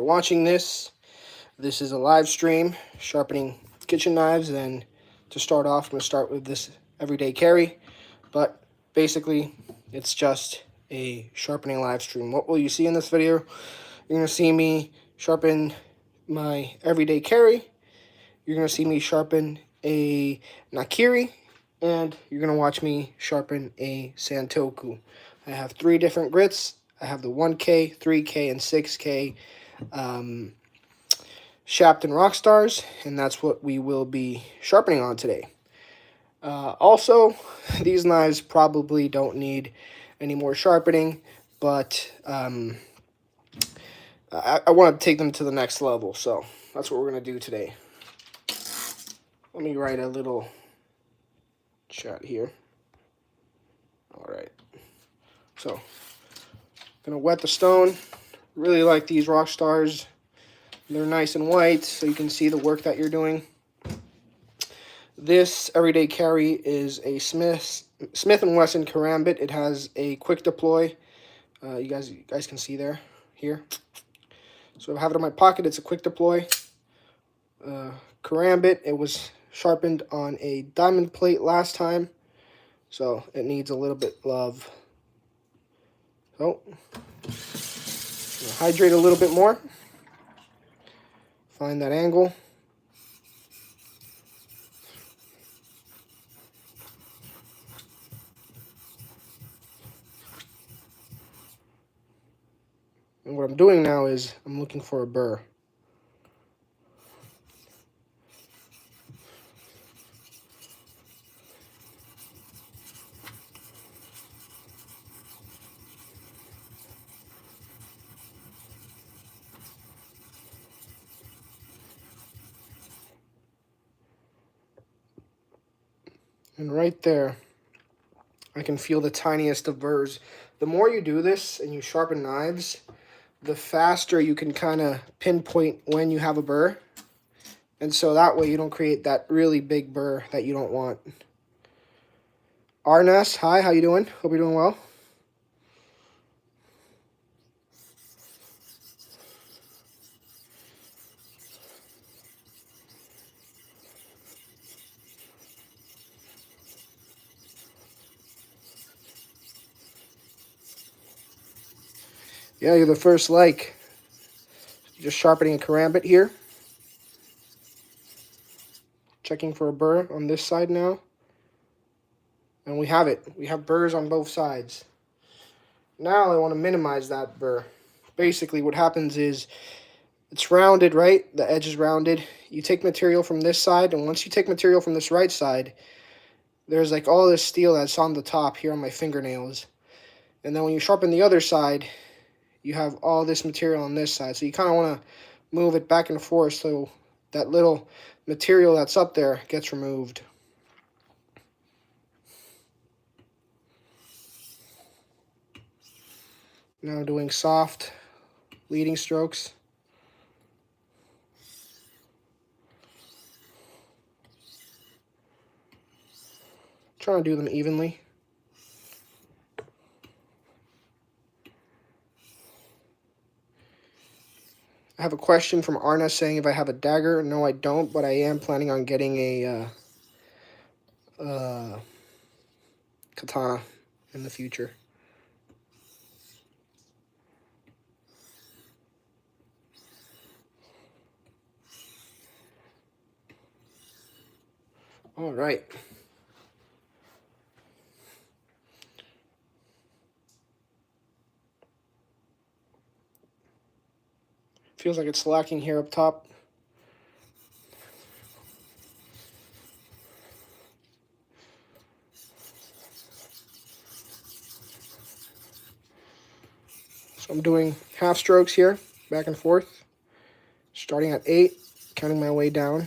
watching this, this is a live stream sharpening kitchen knives. And to start off, I'm going to start with this everyday carry. But basically, it's just a sharpening live stream. What will you see in this video? You're going to see me sharpen my everyday carry. You're going to see me sharpen a niri. And you're going to watch me sharpen a santoku. I have 3 different grits. I have the 1K, 3K, and 6K Shapton Rockstars, and that's what we will be sharpening on today. Also, these knives probably don't need any more sharpening, but I want to take them to the next level, so that's what we're going to do today. Let me write a little chat here. All right. So, I'm going to wet the stone. Really like these Rockstars. They're nice and white, so you can see the work that you're doing. This everyday carry is a Smith & Wesson Karambit. It has a quick deploy. You guys can see here. So I have it in my pocket. It's a quick deploy. Karambit. It was sharpened on a diamond plate last time, so it needs a little bit of love. So hydrate a little bit more. Find that angle. And what I'm doing now is I'm looking for a burr. And right there, I can feel the tiniest of burrs. The more you do this and you sharpen knives, the faster you can kind of pinpoint when you have a burr. And so that way you don't create that really big burr that you don't want. Arnes, hi, how you doing? Hope you're doing well. Yeah, you're the first like. Just sharpening a karambit here. Checking for a burr on this side now. And we have it. We have burrs on both sides. Now I want to minimize that burr. Basically what happens is it's rounded, right? The edge is rounded. You take material from this side, and once you take material from this right side, there's like all this steel that's on the top here on my fingernails. And then when you sharpen the other side, you have all this material on this side. So you kind of want to move it back and forth so that little material that's up there gets removed. Now doing soft leading strokes. Trying to do them evenly. I have a question from Arna saying if I have a dagger. No, I don't, but I am planning on getting a katana in the future. All right. Feels like it's slacking here up top. So I'm doing half strokes here, back and forth, starting at 8, counting my way down.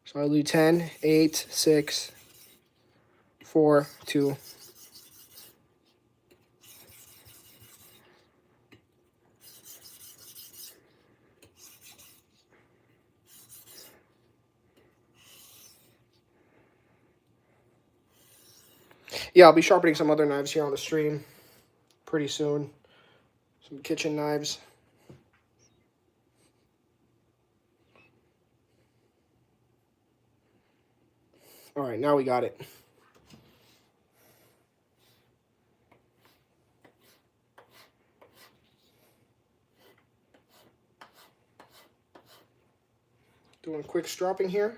So I'll do 10, 8, 6, 4, 2. Yeah, I'll be sharpening some other knives here on the stream pretty soon. Some kitchen knives. All right, now we got it. Doing a quick stropping here.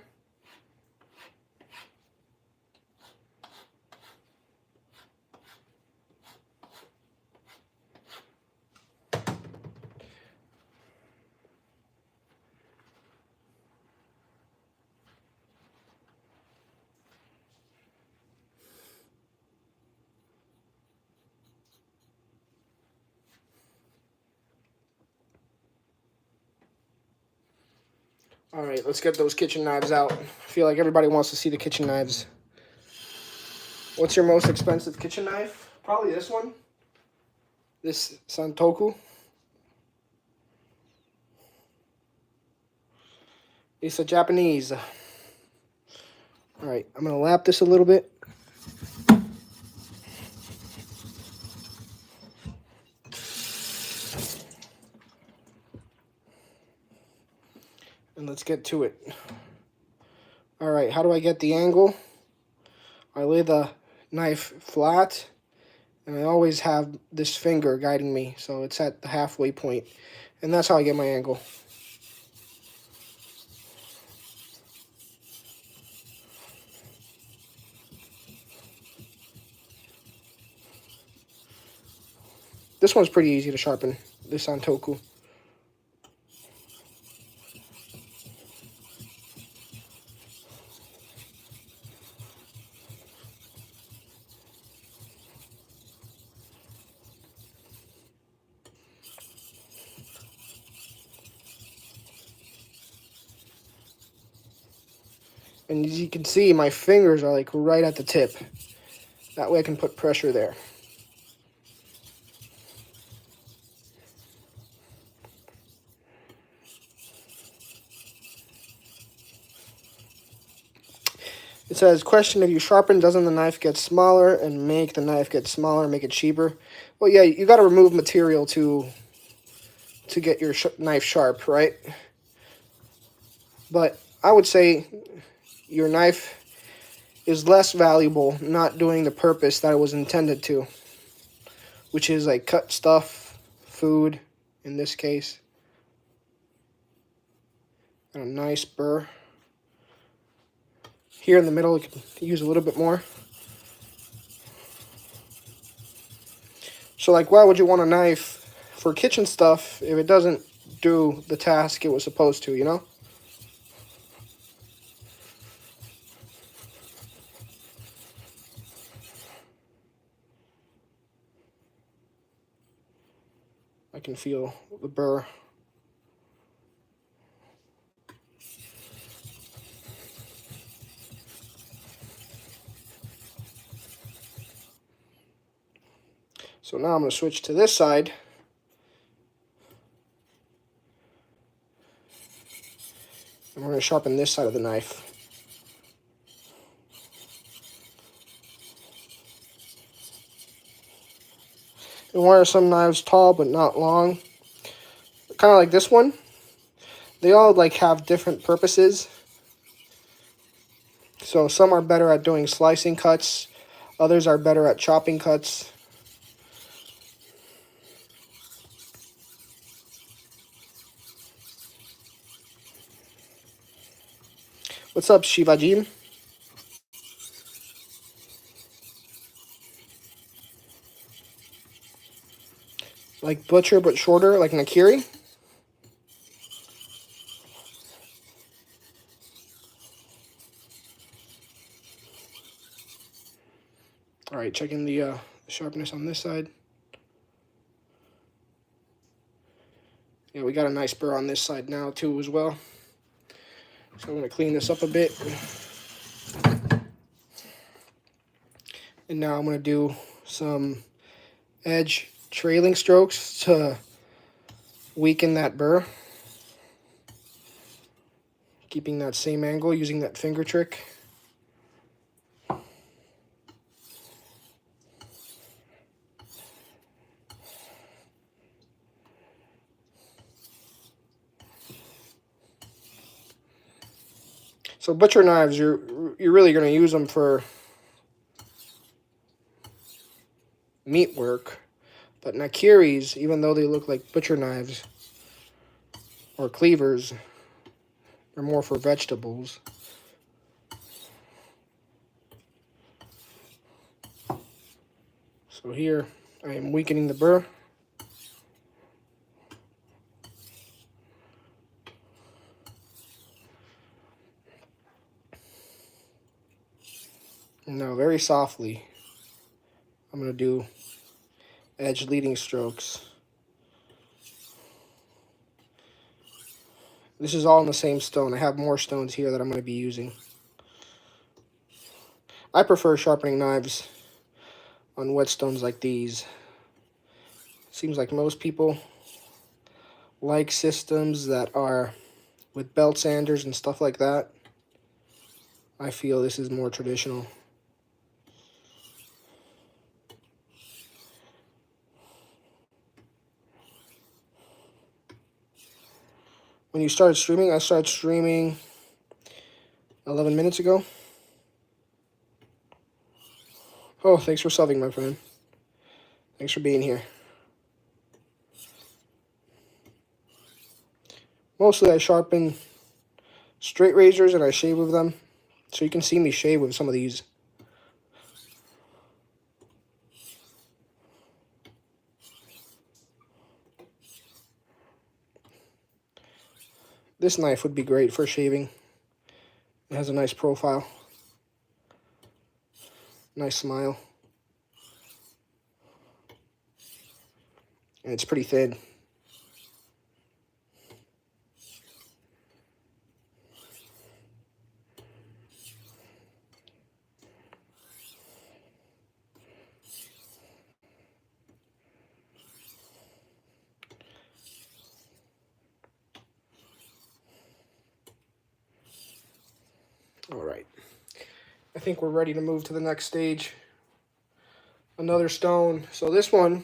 All right, let's get those kitchen knives out. I feel like everybody wants to see the kitchen knives. What's your most expensive kitchen knife? Probably this one. This santoku. It's a Japanese. All right, I'm gonna lap this a little bit. And let's get to it. All right, how do I get the angle? I lay the knife flat, and I always have this finger guiding me, so it's at the halfway point. And that's how I get my angle. This one's pretty easy to sharpen, this santoku. And as you can see, my fingers are like right at the tip. That way I can put pressure there. It says, question, if you sharpen, doesn't the knife get smaller and make the knife get smaller, make it cheaper? Well, yeah, you got to remove material to get your knife sharp, right? But I would say your knife is less valuable not doing the purpose that it was intended to, which is like cut stuff, food, in this case. Got a nice burr. Here in the middle, you can use a little bit more. So, like, why would you want a knife for kitchen stuff if it doesn't do the task it was supposed to, you know? I can feel the burr. So now I'm going to switch to this side. And we're going to sharpen this side of the knife. And why are some knives tall but not long? Kind of like this one. They all like have different purposes. So some are better at doing slicing cuts. Others are better at chopping cuts. What's up, Shivajim? Like butcher but shorter, like Nakiri. All right, checking the sharpness on this side. Yeah, we got a nice burr on this side now too as well. So I'm going to clean this up a bit. And now I'm going to do some edge trailing strokes to weaken that burr. Keeping that same angle, using that finger trick. So butcher knives, you're you're really going to use them for meat work. But nakiris, even though they look like butcher knives or cleavers, they're more for vegetables. So here I am weakening the burr. And now very softly, I'm going to do edge leading strokes. This is all in the same stone. I have more stones here that I'm going to be using. I prefer sharpening knives on whetstones like these. Seems like most people like systems that are with belt sanders and stuff like that. I feel this is more traditional. When you started streaming, I started streaming 11 minutes ago. Oh, thanks for subbing, my friend. Thanks for being here. Mostly I sharpen straight razors and I shave with them. So you can see me shave with some of these. This knife would be great for shaving. It has a nice profile. Nice smile. And it's pretty thin. All right. I think we're ready to move to the next stage. Another stone. So this one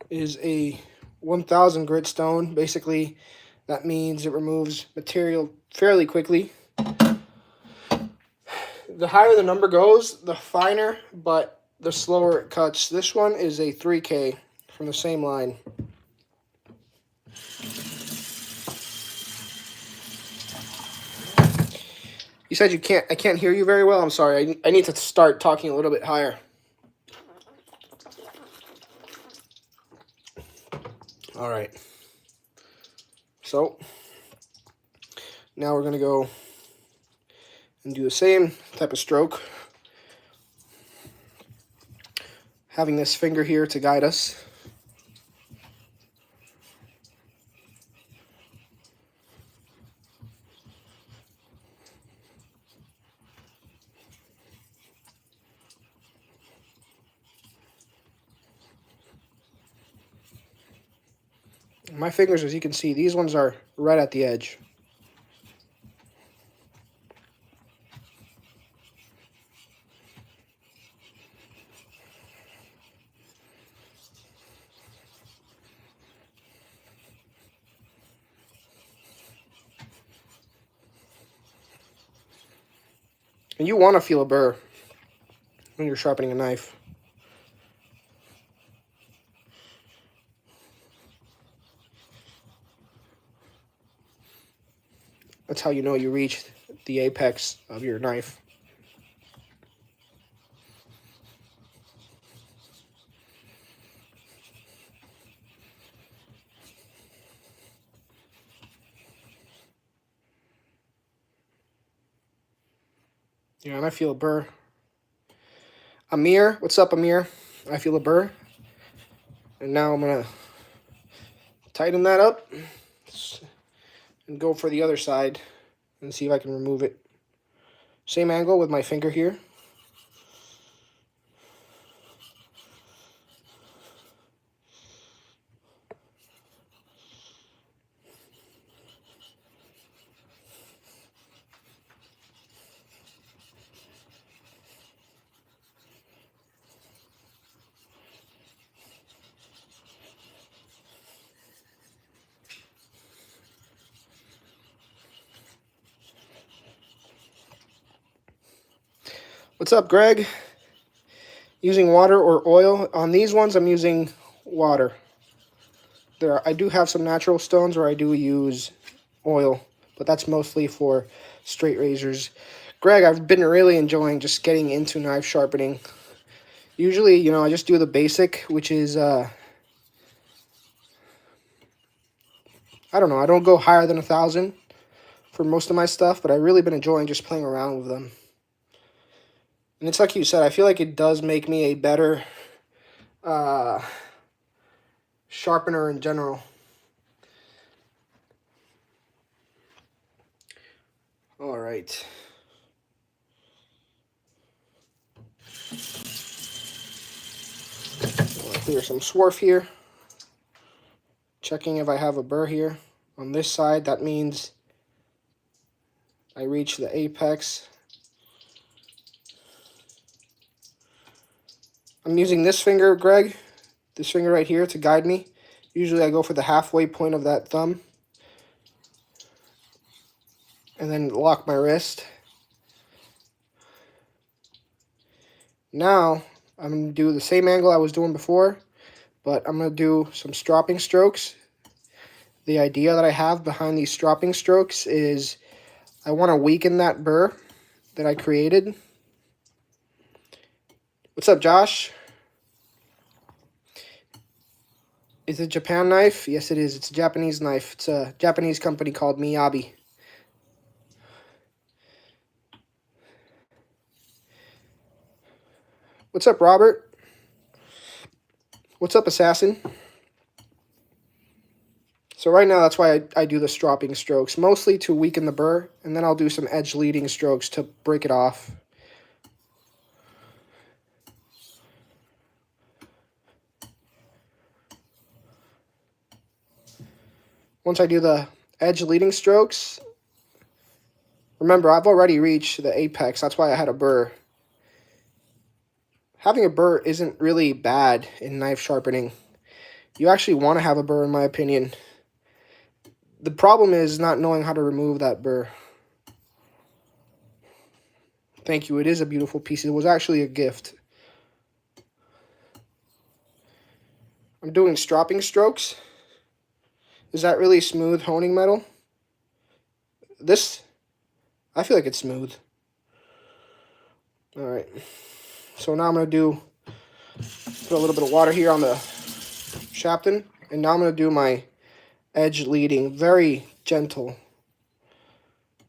is a 1000 grit stone. Basically, that means it removes material fairly quickly. The higher the number goes, the finer, but the slower it cuts. This one is a 3K from the same line. You said you can't. I can't hear you very well. I'm sorry. I need to start talking a little bit higher. All right. So now we're gonna go and do the same type of stroke, having this finger here to guide us. My fingers, as you can see, these ones are right at the edge. And you want to feel a burr when you're sharpening a knife. That's how you know you reached the apex of your knife. Yeah, and I feel a burr. Amir, what's up, Amir? I feel a burr. And now I'm going to tighten that up and go for the other side and see if I can remove it. Same angle with my finger here. What's up, Greg? Using water or oil? On these ones, I'm using water. I do have some natural stones where I do use oil, but that's mostly for straight razors. Greg, I've been really enjoying just getting into knife sharpening. Usually, you know, I just do the basic, which is, I don't know, I don't go higher than 1,000 for most of my stuff, but I've really been enjoying just playing around with them. And it's like you said, I feel like it does make me a better sharpener in general. All right. I'll clear some swarf here. Checking if I have a burr here. On this side, that means I reach the apex. I'm using this finger, Greg, this finger right here to guide me. Usually I go for the halfway point of that thumb and then lock my wrist. Now I'm going to do the same angle I was doing before, but I'm going to do some stropping strokes. The idea that I have behind these stropping strokes is I want to weaken that burr that I created. What's up, Josh? Is it a Japan knife? Yes, it is. It's a Japanese knife. It's a Japanese company called Miyabi. What's up, Robert? What's up, Assassin? So right now, that's why I do the stropping strokes, mostly to weaken the burr, and then I'll do some edge leading strokes to break it off. Once I do the edge leading strokes, remember, I've already reached the apex. That's why I had a burr. Having a burr isn't really bad in knife sharpening. You actually want to have a burr, in my opinion. The problem is not knowing how to remove that burr. Thank you. It is a beautiful piece. It was actually a gift. I'm doing stropping strokes. Is that really smooth honing metal? This, I feel like it's smooth. All right. So now I'm going to put a little bit of water here on the shafton. And now I'm going to do my edge leading, very gentle.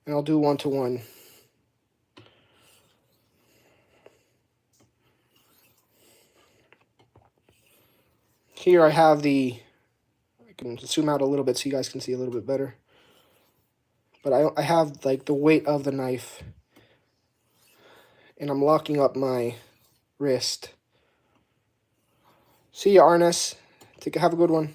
And I'll do 1-to-1. Here I have I can zoom out a little bit so you guys can see a little bit better. But I have like the weight of the knife. And I'm locking up my wrist. See you, Arnes. Have a good one.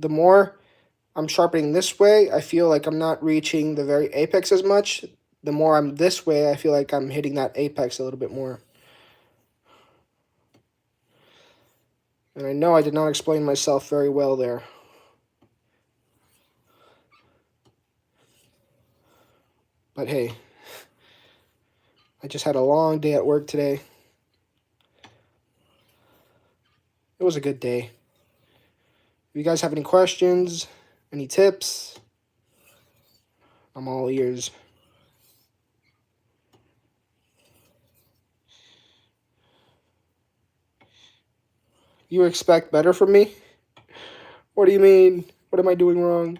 The more I'm sharpening this way, I feel like I'm not reaching the very apex as much. The more I'm this way, I feel like I'm hitting that apex a little bit more. And I know I did not explain myself very well there. But hey, I just had a long day at work today. It was a good day. If you guys have any questions, any tips, I'm all ears. You expect better from me? What do you mean? What am I doing wrong?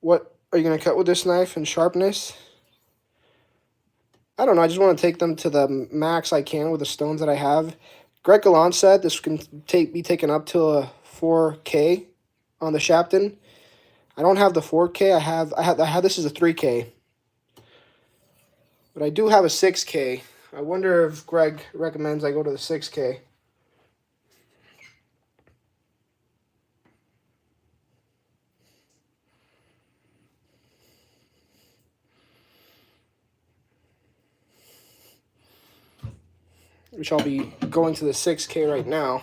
What are you going to cut with this knife in sharpness? I don't know. I just want to take them to the max I can with the stones that I have. Greg Gallant said this can be taken up to a 4K on the Shapton. I don't have the 4K. I have this is a 3K. But I do have a 6K. I wonder if Greg recommends I go to the 6K. which I'll be going to the 6K right now.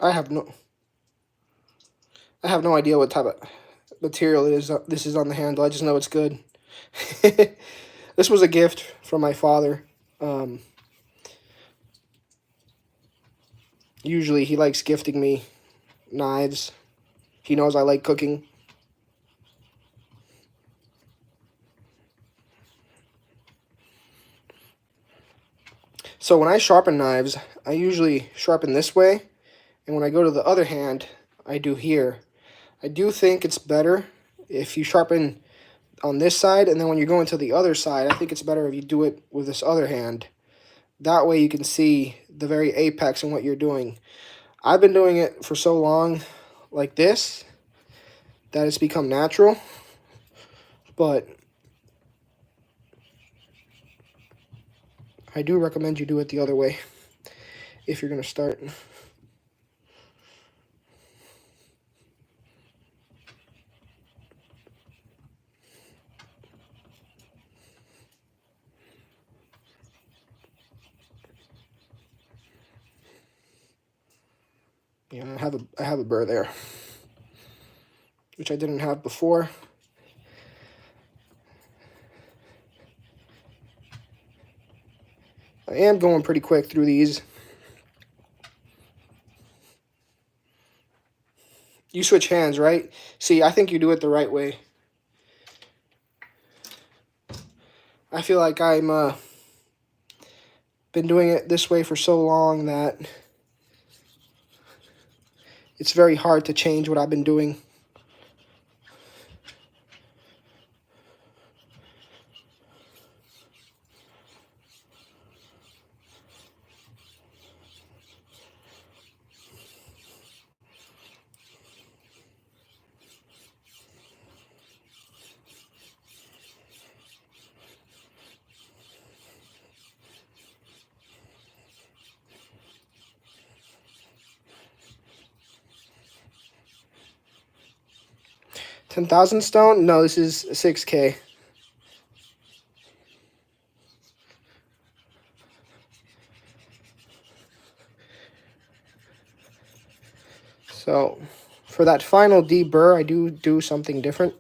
I have no idea what type of material it is. This is on the handle. I just know it's good. This was a gift from my father. Usually he likes gifting me knives. He knows I like cooking. So when I sharpen knives, I usually sharpen this way, and when I go to the other hand, I do here. I do think it's better if you sharpen on this side, and then when you're going to the other side, I think it's better if you do it with this other hand. That way you can see the very apex in what you're doing. I've been doing it for so long like this that it's become natural, but I do recommend you do it the other way if you're going to start. Yeah, I have a burr there, which I didn't have before. I am going pretty quick through these. You switch hands, right? See, I think you do it the right way. I feel like I'm been doing it this way for so long that it's very hard to change what I've been doing. $10,000 stone? No, this is 6K. So, for that final deburr, I do something different.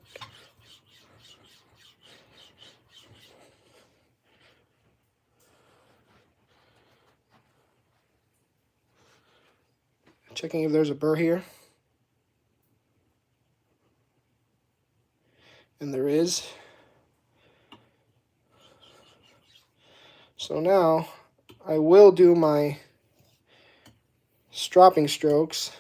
Checking if there's a burr here. And there is. So now, I will do my stropping strokes.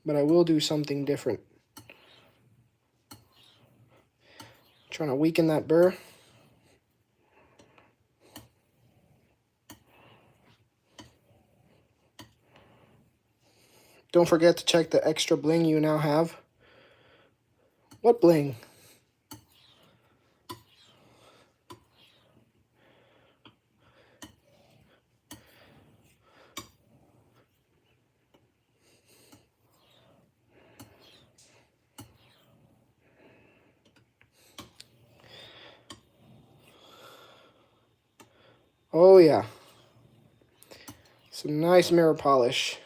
But I will do something different. Trying to weaken that burr. Don't forget to check the extra bling you now have. What bling? Oh yeah. Some nice mirror polish.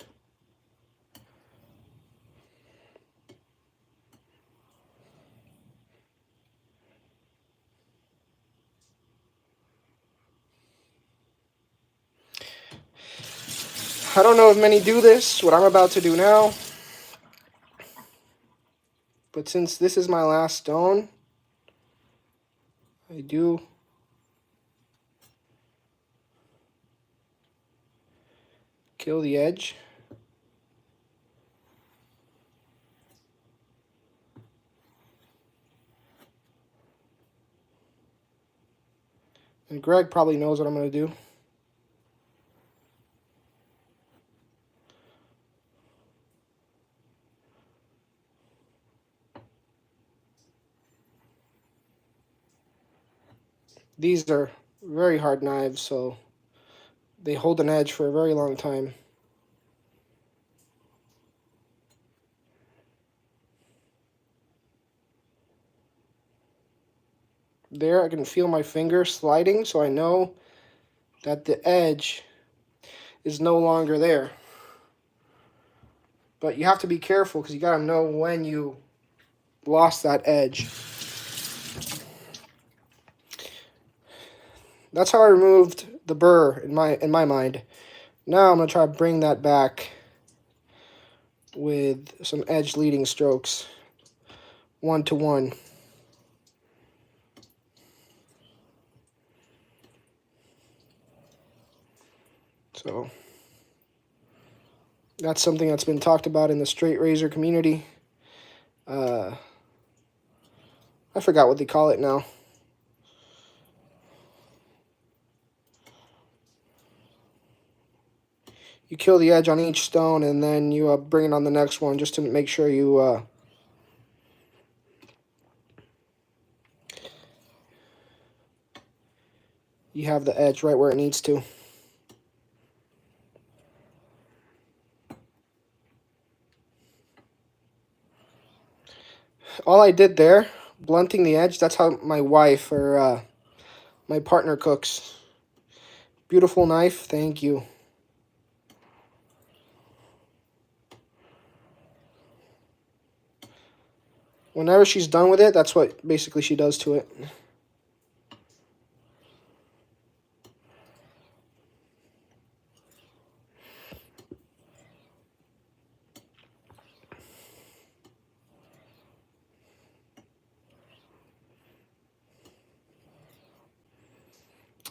I don't know if many do this, what I'm about to do now. But since this is my last stone, I do kill the edge. And Greg probably knows what I'm going to do. These are very hard knives, so they hold an edge for a very long time. There, I can feel my finger sliding, so I know that the edge is no longer there. But you have to be careful because you gotta know when you lost that edge. That's how I removed the burr in my mind. Now I'm gonna try to bring that back with some edge leading strokes, 1-to-1. So that's something that's been talked about in the straight razor community. I forgot what they call it now. You kill the edge on each stone, and then you bring it on the next one just to make sure you have the edge right where it needs to. All I did there, blunting the edge, that's how my wife or my partner cooks. Beautiful knife, thank you. Whenever she's done with it, that's what basically she does to it.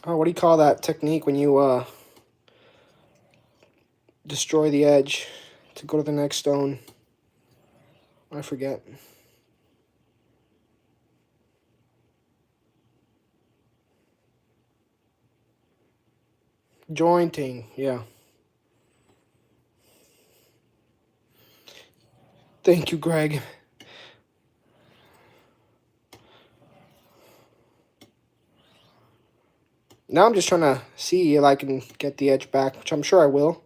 Oh, what do you call that technique when you destroy the edge to go to the next stone? I forget. Jointing, yeah. Thank you, Greg. Now I'm just trying to see if I can get the edge back, which I'm sure I will.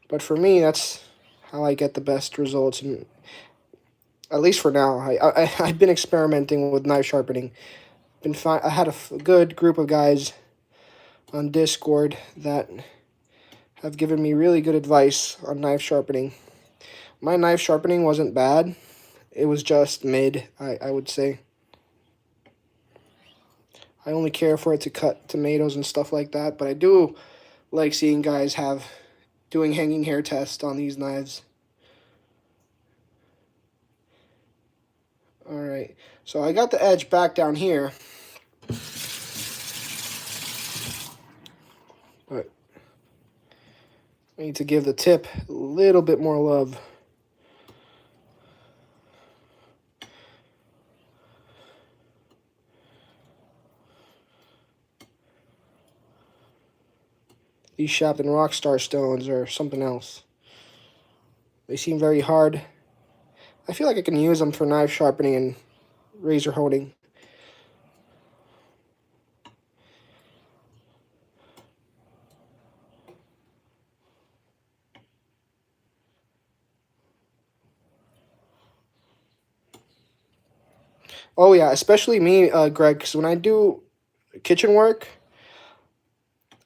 But for me, that's how I get the best results, and at least for now. I've been experimenting with knife sharpening. I had a good group of guys on Discord that have given me really good advice on knife sharpening. My knife sharpening wasn't bad. It was just mid, I would say. I only care for it to cut tomatoes and stuff like that, but I do like seeing guys doing hanging hair tests on these knives. Alright, so I got the edge back down here. But I need to give the tip a little bit more love. These Shapton Rockstar stones are something else. They seem very hard. I feel like I can use them for knife sharpening and razor honing. Oh yeah, especially me, Greg, because when I do kitchen work,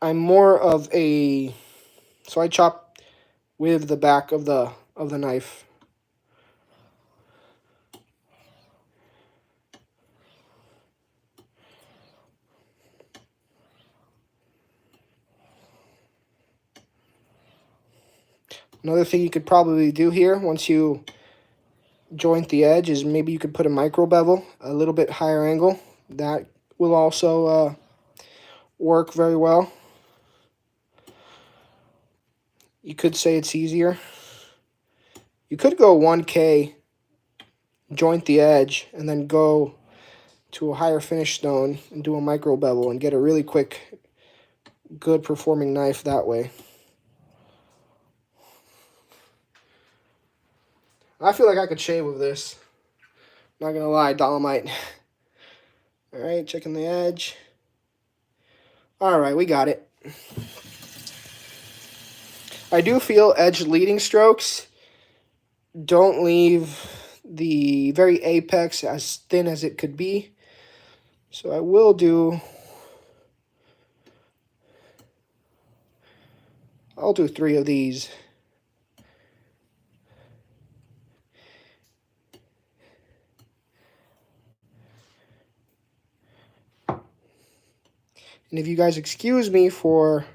I'm more of a... So I chop with the back of the knife. Another thing you could probably do here, once you joint the edge, is maybe you could put a micro bevel, a little bit higher angle. That will also work very well. You could say it's easier. You could go 1K, joint the edge, and then go to a higher finish stone and do a micro bevel and get a really quick, good performing knife that way. I feel like I could shave with this. Not gonna lie, Dolomite. All right, checking the edge. All right, we got it. I do feel edge leading strokes don't leave the very apex as thin as it could be. So I will do, I'll do 3 of these. And if you guys excuse me for,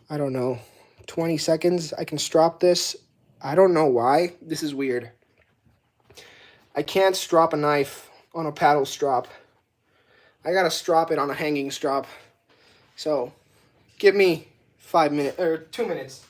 I don't know, 20 seconds, I can strop this. I don't know why. This is weird. I can't strop a knife on a paddle strop. I gotta strop it on a hanging strop. So, give me 5 minutes, or 2 minutes.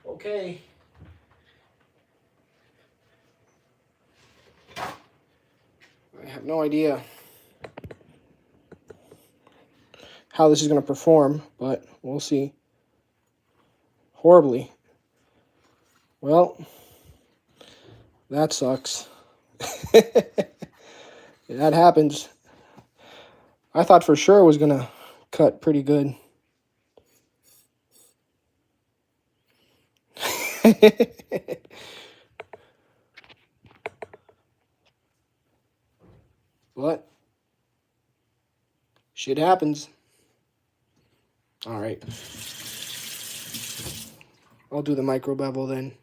Okay. I have no idea how this is going to perform, but we'll see. Horribly. Well, that sucks. That happens. I thought for sure it was going to cut pretty good. But shit happens. All right. I'll do the micro bevel then.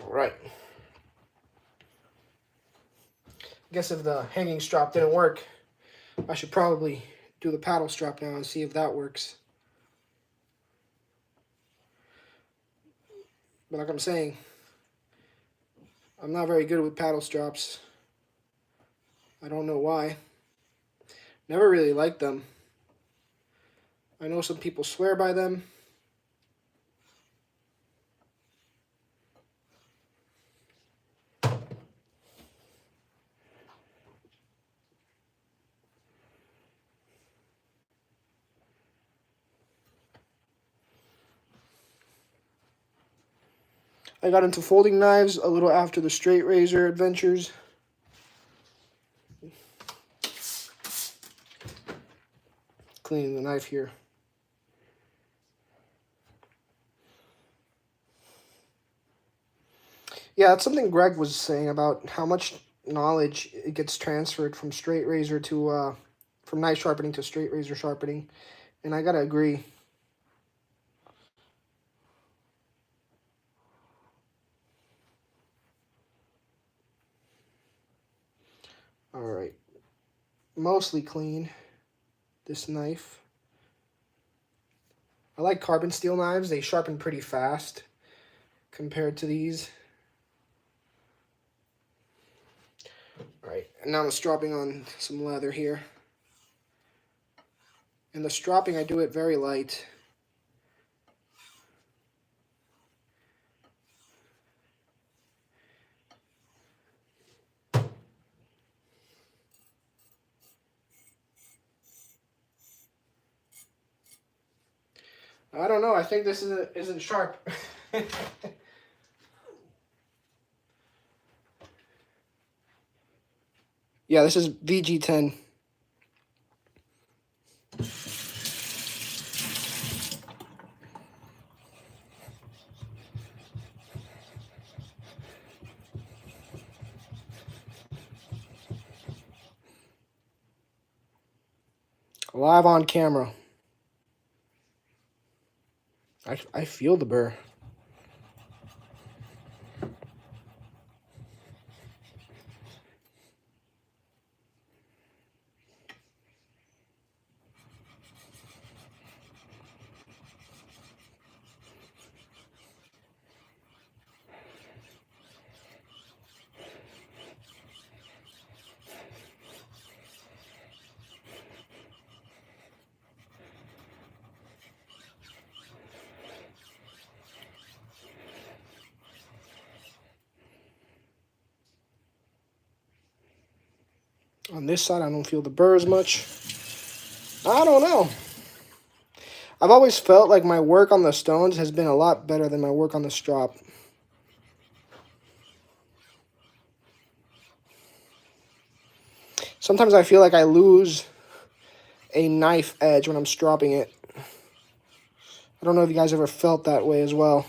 All right. I guess if the hanging strap didn't work, I should probably do the paddle strap now and see if that works. But like I'm saying, I'm not very good with paddle straps. I don't know why. Never really liked them. I know some people swear by them. I got into folding knives a little after the straight razor adventures. Cleaning the knife here. Yeah, that's something Greg was saying about how much knowledge it gets transferred from straight razor to from knife sharpening to straight razor sharpening, and I gotta agree. All right, mostly clean, this knife. I like carbon steel knives. They sharpen pretty fast compared to these. All right, and now I'm stropping on some leather here. And the stropping, I do it very light. I don't know. I think this isn't sharp. Yeah, this is VG10. Live on camera. I feel the burr. On this side, I don't feel the burr as much. I don't know. I've always felt like my work on the stones has been a lot better than my work on the strop. Sometimes I feel like I lose a knife edge when I'm stropping it. I don't know if you guys ever felt that way as well.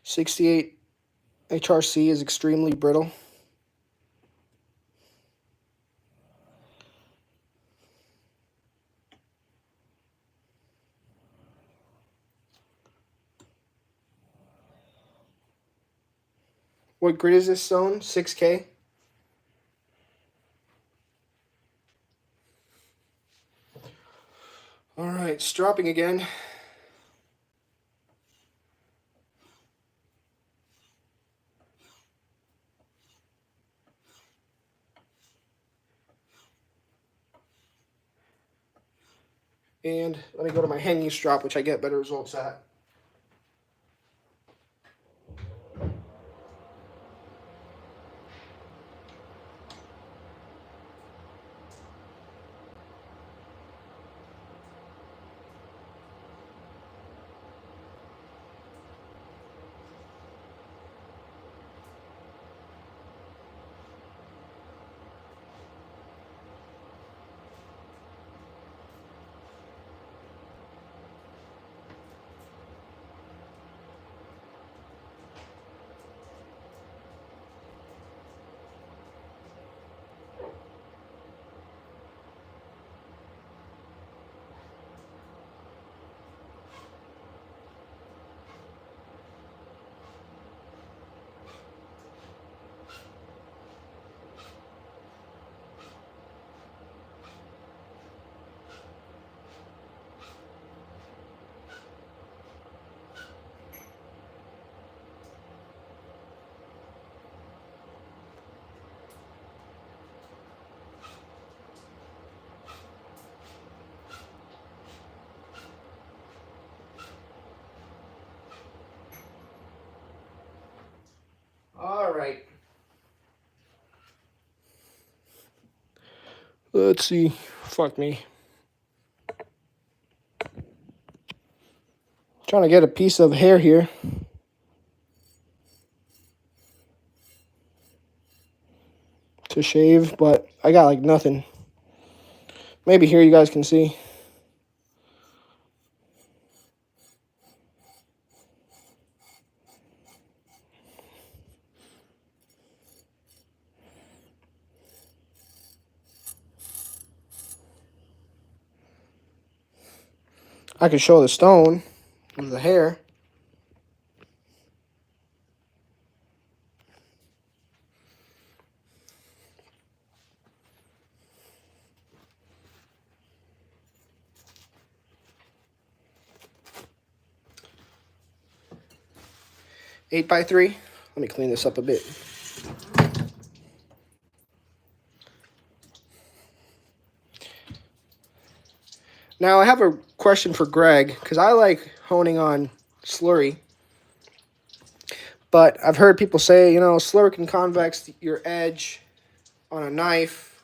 .68 HRC is extremely brittle. What grit is this stone? 6K? All right, stropping again. And let me go to my hanging strop, which I get better results at. All right. Let's see. Fuck me. Trying to get a piece of hair here. To shave, but I got like nothing. Maybe here you guys can see. I could show the stone with the hair. Eight by 3. Let me clean this up a bit. Now I have a question for Greg, because I like honing on slurry. But I've heard people say, you know, slurry can convex your edge on a knife.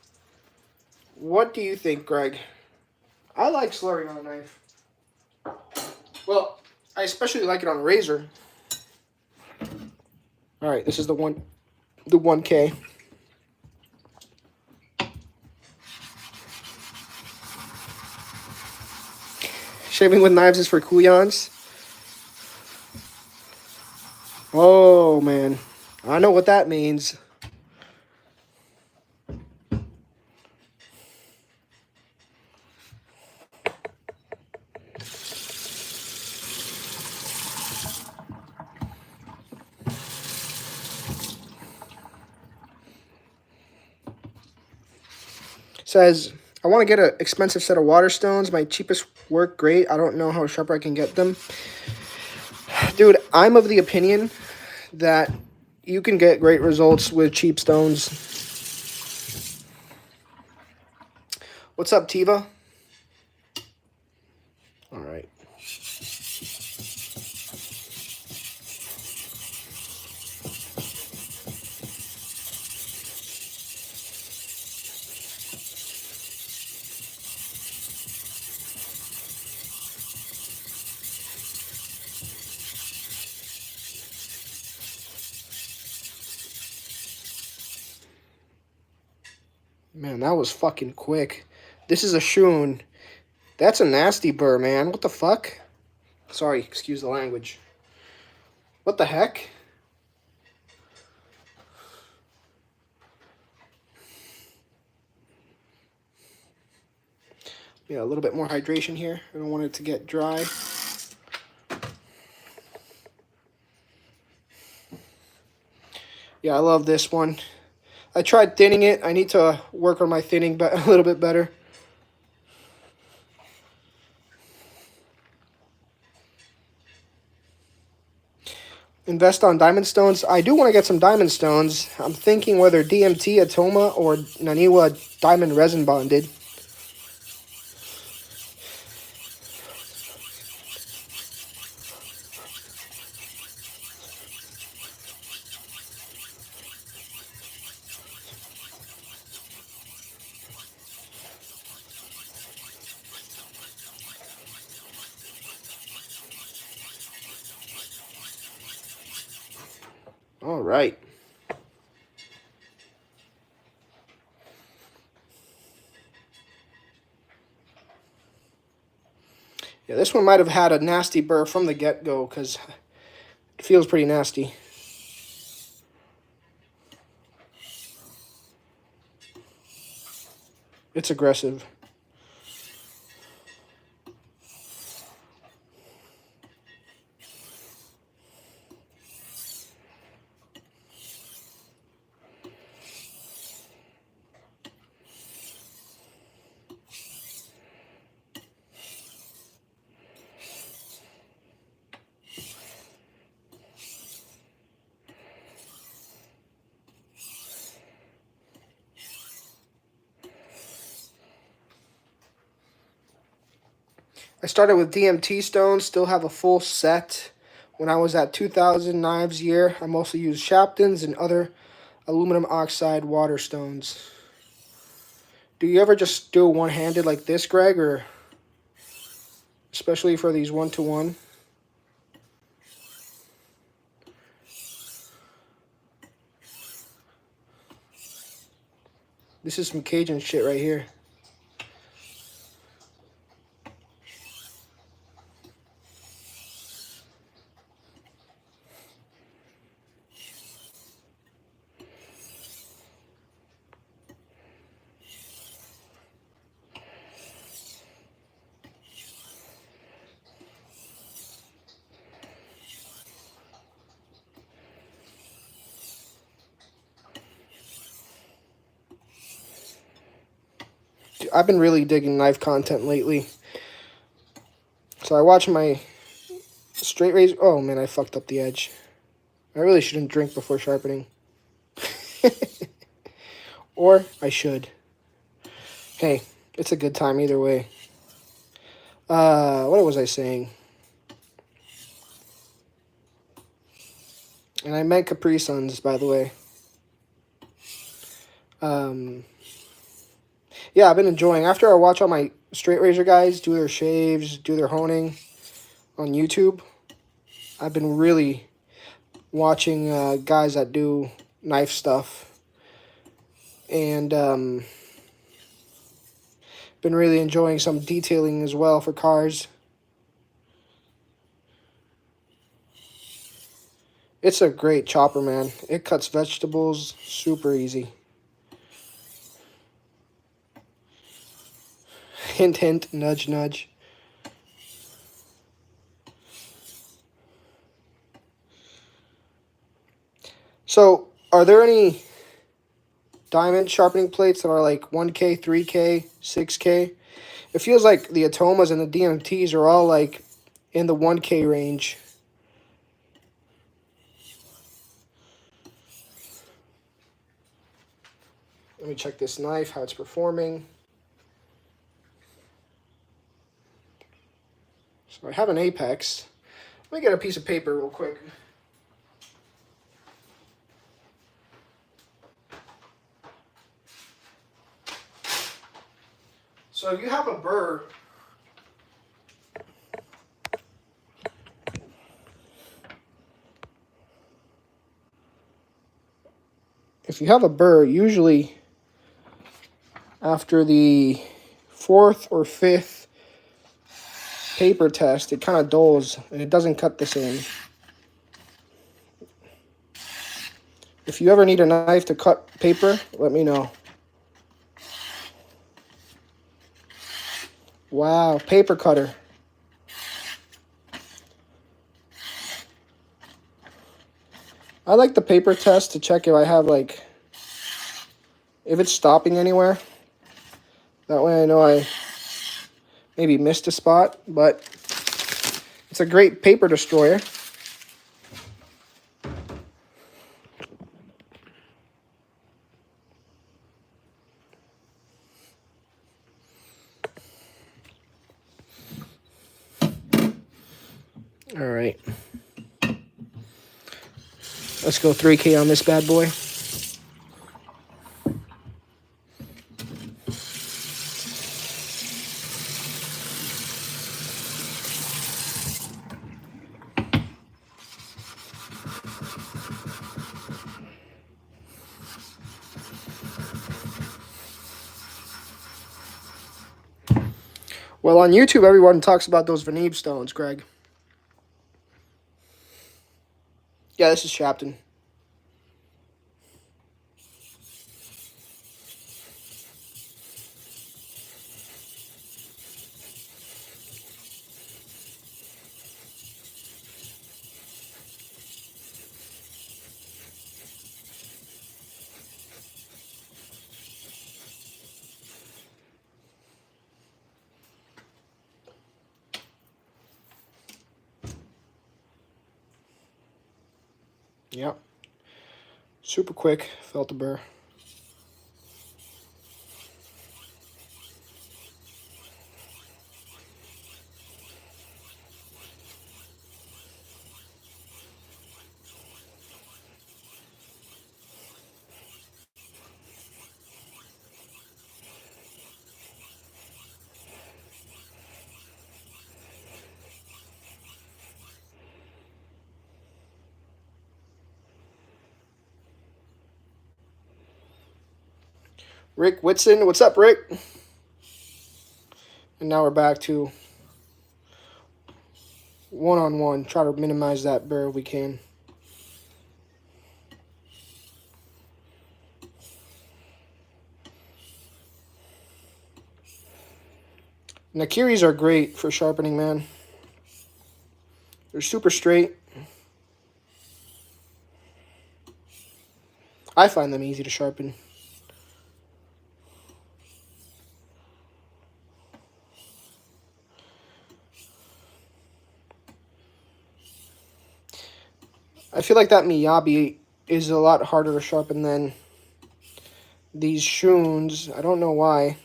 What do you think, Greg? I like slurry on a knife. Well, I especially like it on a razor. All right, this is the 1K. Shaving with knives is for kuyans. Oh, man. I know what that means. Says, I want to get an expensive set of water stones. My cheapest work great. I don't know how sharper I can get them. Dude, I'm of the opinion that you can get great results with cheap stones. What's up, Tiva? All right. Man, that was fucking quick. This is a shun. That's a nasty burr, man. What the fuck? Sorry, excuse the language. What the heck? Yeah, a little bit more hydration here. I don't want it to get dry. Yeah, I love this one. I tried thinning it. I need to work on my thinning a little bit better. Invest on diamond stones. I do want to get some diamond stones. I'm thinking whether DMT, Atoma, or Naniwa diamond resin bonded. All right. Yeah, this one might have had a nasty burr from the get-go because it feels pretty nasty. It's aggressive. I started with DMT stones, still have a full set. when I was at 2,000 knives a year, I mostly used Shaptons and other aluminum oxide water stones. Do you ever just do one-handed like this, Greg, or especially for these 1-to-1? This is some Cajun shit right here. I've been really digging knife content lately. So I watch my straight razor. Oh man, I fucked up the edge. I really shouldn't drink before sharpening. Or I should. Hey, it's a good time either way. What was I saying? And I meant Capri Suns, by the way. Yeah, I've been enjoying. After I watch all my straight razor guys do their shaves, do their honing on YouTube, I've been really watching guys that do knife stuff. And been really enjoying some detailing as well for cars. It's a great chopper, man. It cuts vegetables super easy. Hint, hint, nudge, nudge. So, are there any diamond sharpening plates that are like 1K, 3K, 6K? It feels like the Atomas and the DMTs are all like in the 1K range. Let me check this knife, how it's performing. So I have an apex. Let me get a piece of paper real quick. So if you have a burr, usually after the 4th or 5th paper test, it kind of dulls and it doesn't cut the same. If you ever need a knife to cut paper, let me know. Wow, paper cutter. I like the paper test to check if I have like, if it's stopping anywhere. That way I know I maybe missed a spot, but it's a great paper destroyer. All right. Let's go 3K on this bad boy. Well, on YouTube, everyone talks about those Venebe stones, Greg. Yeah, this is Shapton. Yep. Super quick. Felt the burr. Rick Whitson. What's up, Rick? And now we're back to one-on-one. Try to minimize that burr if we can. Nakiris are great for sharpening, man. They're super straight. I find them easy to sharpen. I feel like that Miyabi is a lot harder to sharpen than these shuns. I don't know why.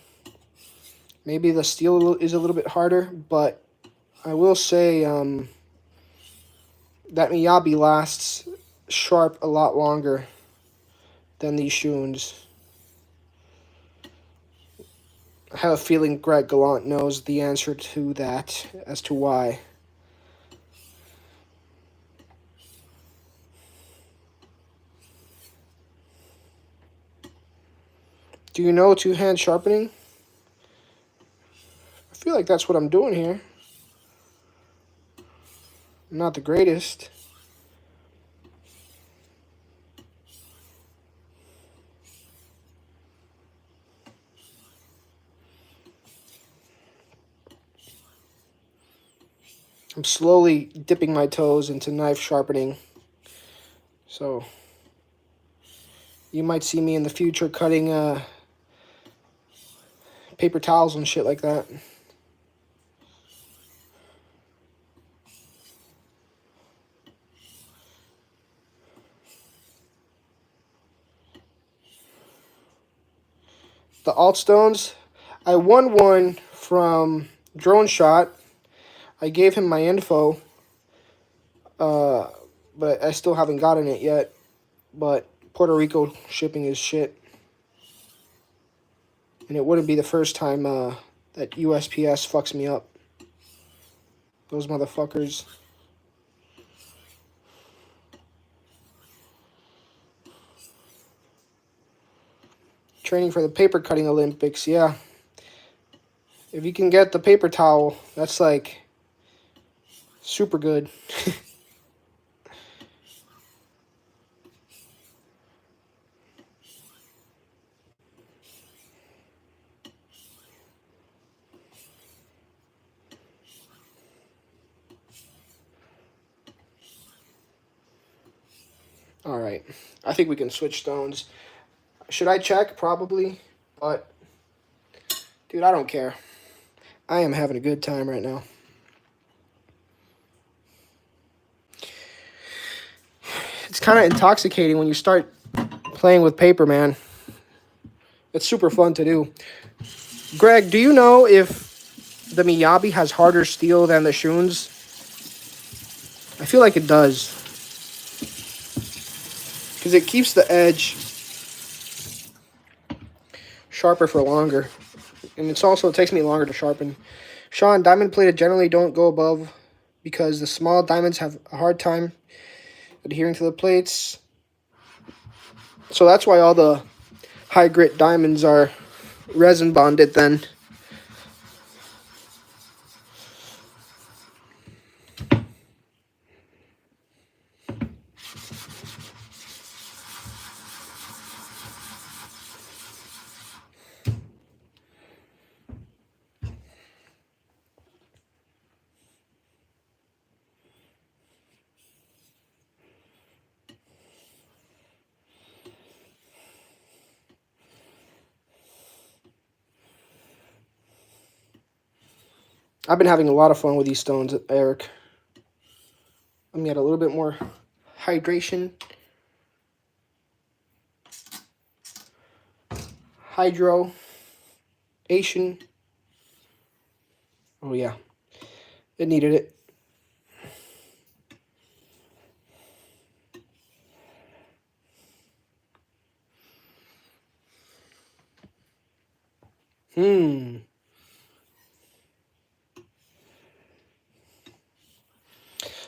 Maybe the steel is a little bit harder, but I will say that Miyabi lasts sharp a lot longer than these shuns. I have a feeling Greg Gallant knows the answer to that as to why. Do you know two-hand sharpening? I feel like that's what I'm doing here. I'm not the greatest. I'm slowly dipping my toes into knife sharpening. So you might see me in the future cutting paper towels and shit like that. The alt stones, I won one from Drone Shot. I gave him my info, but I still haven't gotten it yet. But Puerto Rico shipping is shit. And it wouldn't be the first time that USPS fucks me up. Those motherfuckers. Training for the paper cutting Olympics, yeah. If you can get the paper towel, that's like super good. All right. I think we can switch stones. Should I check? Probably. But, dude, I don't care. I am having a good time right now. It's kind of intoxicating when you start playing with paper, man. It's super fun to do. Greg, do you know if the Miyabi has harder steel than the shuns? I feel like it does. Because it keeps the edge sharper for longer. And it takes me longer to sharpen. Sean, diamond plated generally don't go above because the small diamonds have a hard time adhering to the plates. So that's why all the high grit diamonds are resin bonded then. I've been having a lot of fun with these stones, Eric. Let me add a little bit more hydration. Hydration. Oh, yeah. It needed it.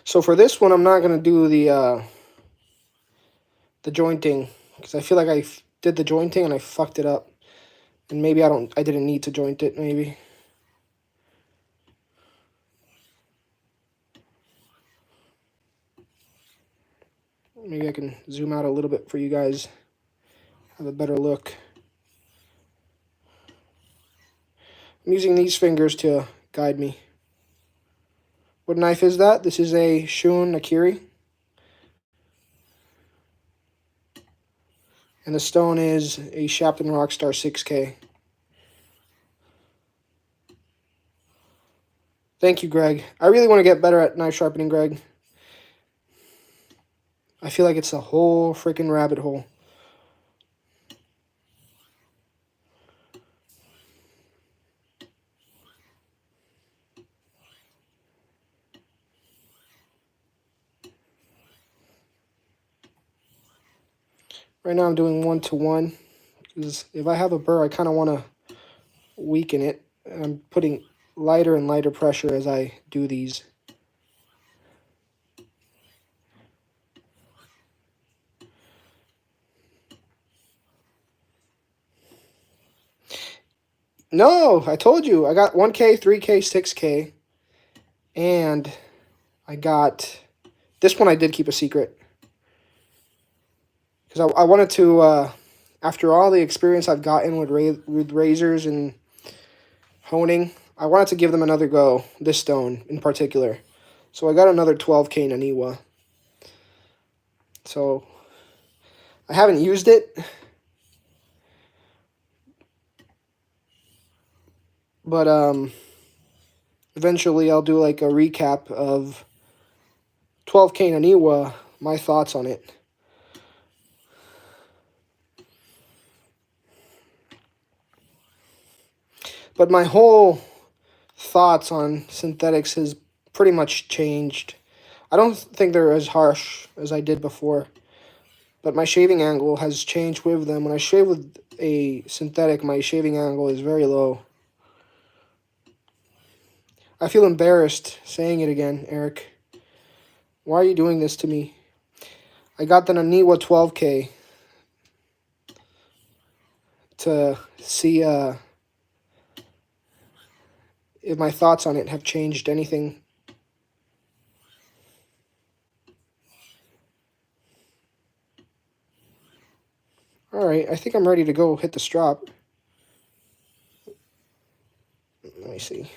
So for this one, I'm not going to do the jointing because I feel like I did the jointing and I fucked it up. And maybe I didn't need to joint it, maybe. Maybe I can zoom out a little bit for you guys. Have a better look. I'm using these fingers to guide me. What knife is that? This is a shun niri. And the stone is a Shapton Rockstar 6K. Thank you, Greg. I really want to get better at knife sharpening, Greg. I feel like it's a whole freaking rabbit hole. Right now I'm doing 1-to-1. Because if I have a burr, I kind of want to weaken it. And I'm putting lighter and lighter pressure as I do these. No, I told you. I got 1K, 3K, 6K. And I got... This one I did keep a secret. Because I wanted to... after all the experience I've gotten with razors and honing, I wanted to give them another go, this stone in particular. So I got another 12K Naniwa. So I haven't used it, but eventually I'll do like a recap of 12K Naniwa, my thoughts on it. But my whole thoughts on synthetics has pretty much changed. I don't think they're as harsh as I did before, but my shaving angle has changed with them. When I shave with a synthetic, my shaving angle is very low. I feel embarrassed saying it again, Eric. Why are you doing this to me? I got the Naniwa 12K to see if my thoughts on it have changed anything. Alright, I think I'm ready to go hit the strop. Let me see.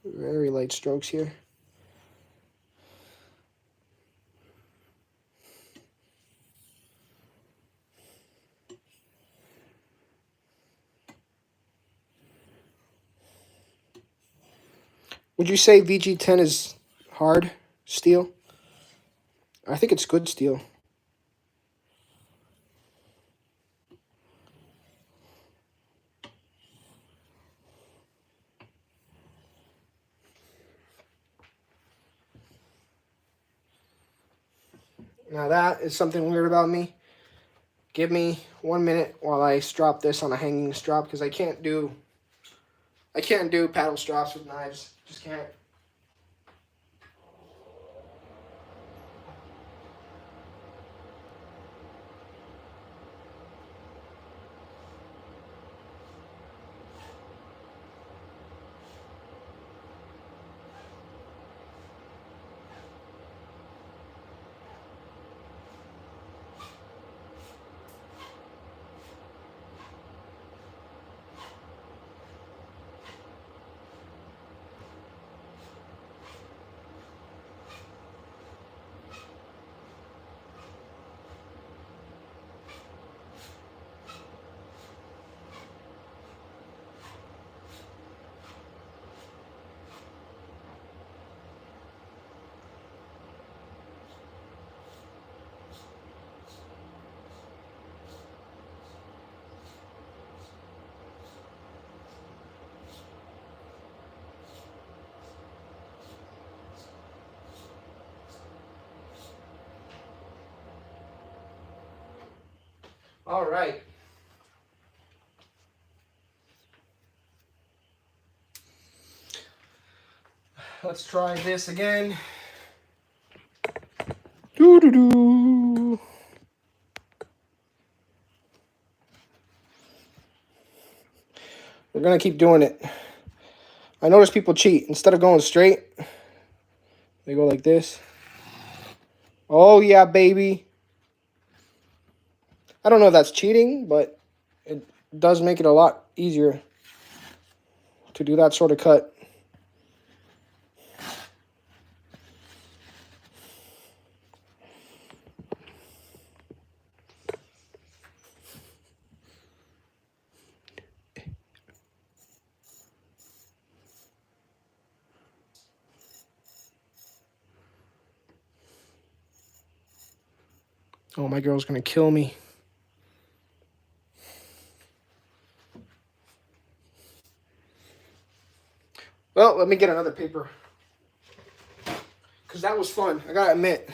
Very light strokes here. Would you say VG10 is hard steel? I think it's good steel. Now that is something weird about me. Give me 1 minute while I strop this on a hanging strop, because I can't do paddle strops with knives. Just can't. All right. Let's try this again. Doo-doo-doo. We're going to keep doing it. I notice people cheat. Instead of going straight, they go like this. Oh, yeah, baby. I don't know if that's cheating, but it does make it a lot easier to do that sort of cut. Oh, my girl's going to kill me. Well, let me get another paper. Because that was fun, I gotta admit.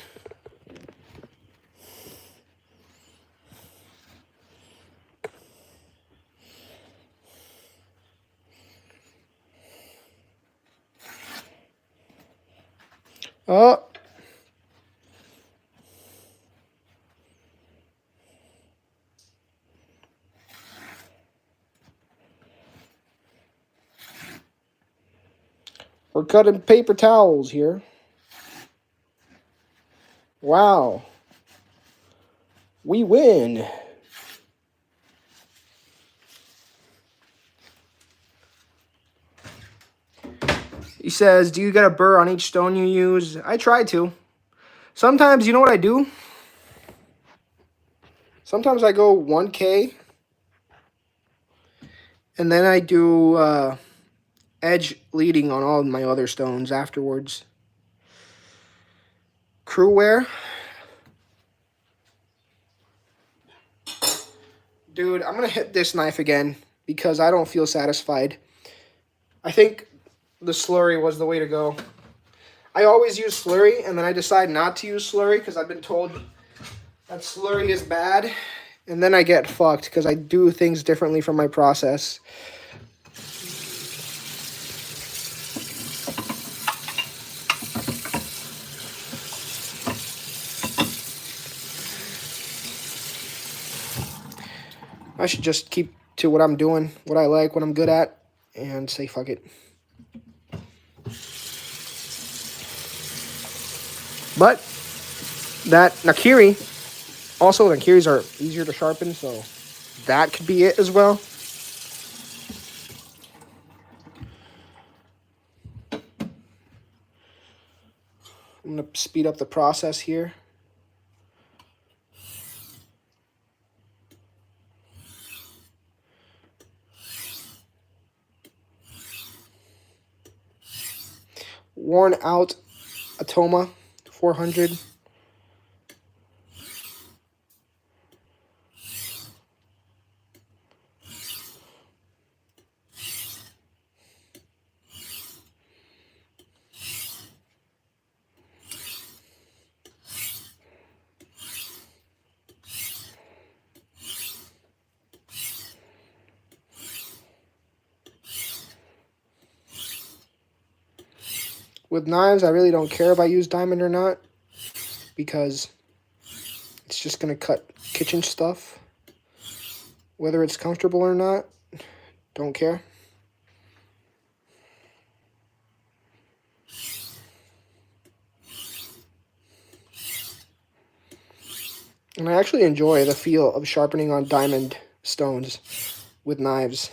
Oh. We're cutting paper towels here. Wow. We win. He says, do you get a burr on each stone you use? I try to. Sometimes, you know what I do? Sometimes I go 1K. And then I do edge leading on all of my other stones afterwards. Crew wear. Dude, I'm going to hit this knife again because I don't feel satisfied. I think the slurry was the way to go. I always use slurry, and then I decide not to use slurry because I've been told that slurry is bad. And then I get fucked because I do things differently from my process. I should just keep to what I'm doing, what I like, what I'm good at, and say fuck it. But that nakiri, also nakiris are easier to sharpen, so that could be it as well. I'm going to speed up the process here. Worn out Atoma 400. With knives, I really don't care if I use diamond or not because it's just going to cut kitchen stuff. Whether it's comfortable or not, don't care. And I actually enjoy the feel of sharpening on diamond stones with knives.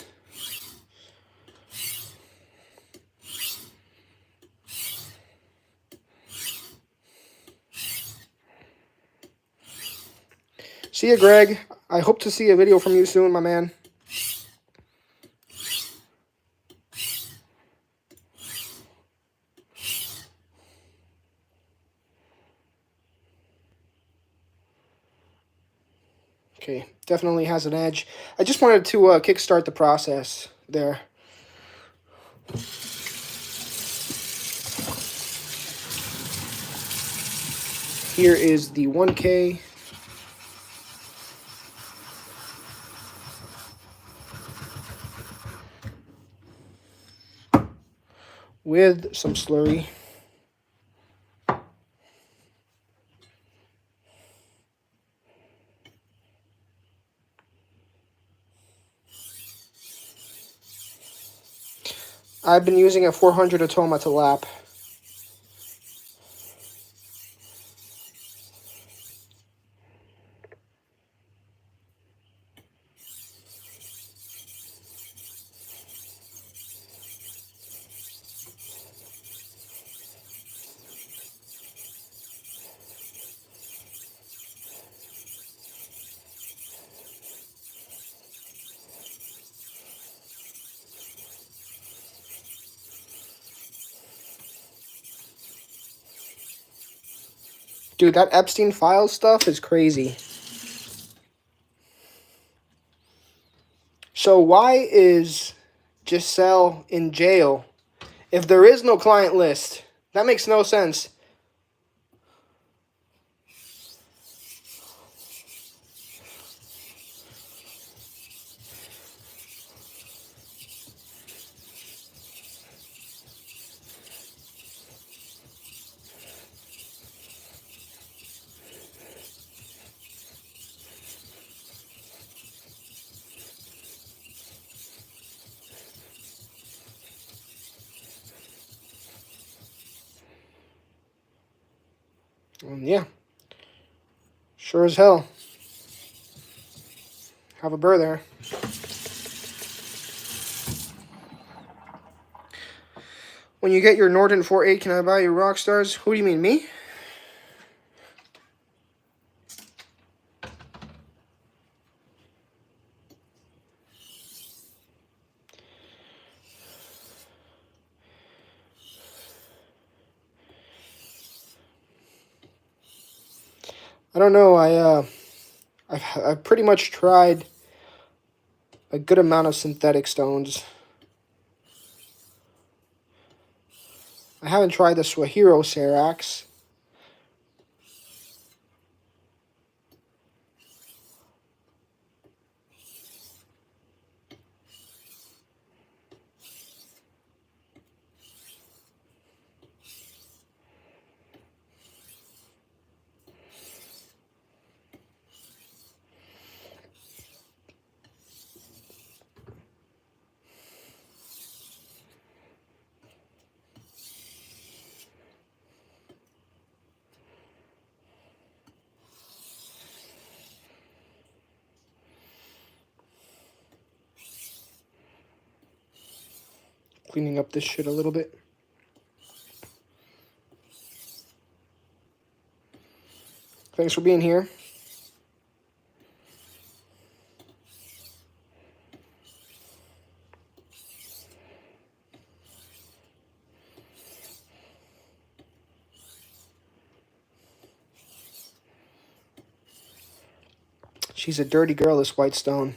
See ya, Greg. I hope to see a video from you soon, my man. Okay, definitely has an edge. I just wanted to kickstart the process there. Here is the 1K. With some slurry. I've been using a 400 Atoma to lap. Dude, that Epstein file stuff is crazy. So why is Giselle in jail if there is no client list? That makes no sense. Yeah. Sure as hell. Have a burr there. When you get your Norden 4.8, can I buy you Rockstars? Who do you mean, me? I don't know. I've pretty much tried a good amount of synthetic stones. I haven't tried the Swahiro Seracs. Cleaning up this shit a little bit. Thanks for being here. She's a dirty girl, this white stone.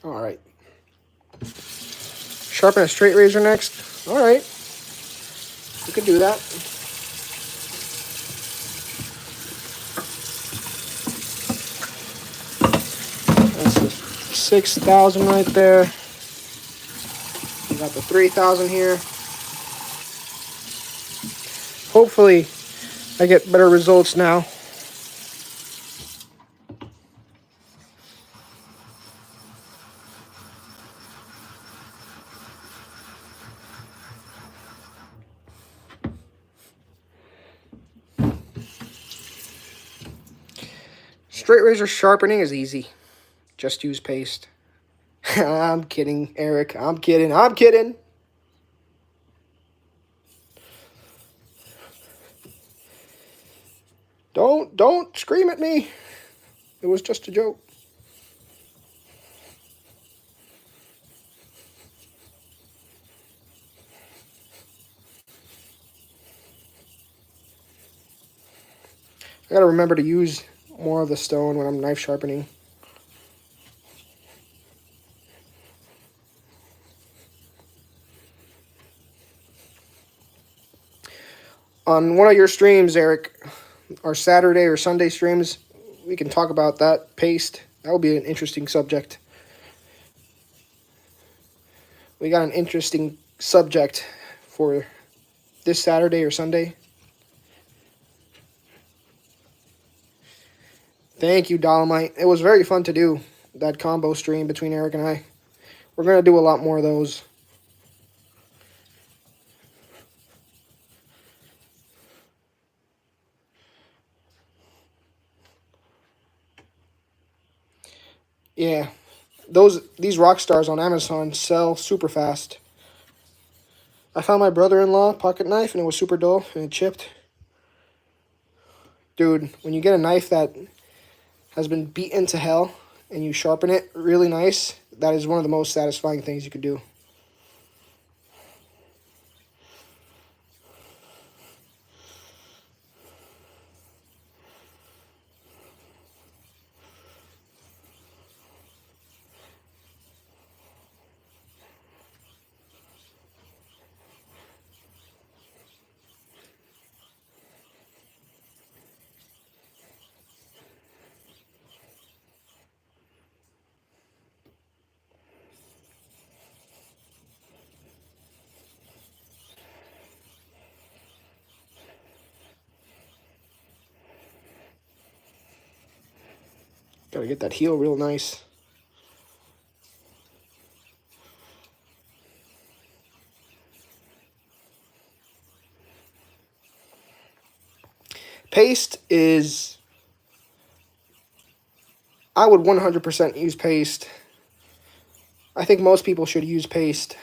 All right. Sharpen a straight razor next. All right. You could do that. That's the 6,000 right there. You got the 3,000 here. Hopefully, I get better results now. Straight razor sharpening is easy. Just use paste. I'm kidding, Eric. I'm kidding. I'm kidding. Don't scream at me. It was just a joke. I gotta remember to use more of the stone when I'm knife sharpening. On one of your streams, Eric, or Saturday or Sunday streams, we can talk about that paste. That would be an interesting subject. We got an interesting subject for this Saturday or Sunday. Thank you, Dolomite. It was very fun to do that combo stream between Eric and I. We're going to do a lot more of those. Yeah, these rock stars on Amazon sell super fast. I found my brother-in-law pocket knife and it was super dull and it chipped. Dude, when you get a knife that has been beaten to hell and you sharpen it really nice, that is one of the most satisfying things you could do. Gotta get that heel real nice. Paste is... I would 100% use paste. I think most people should use paste.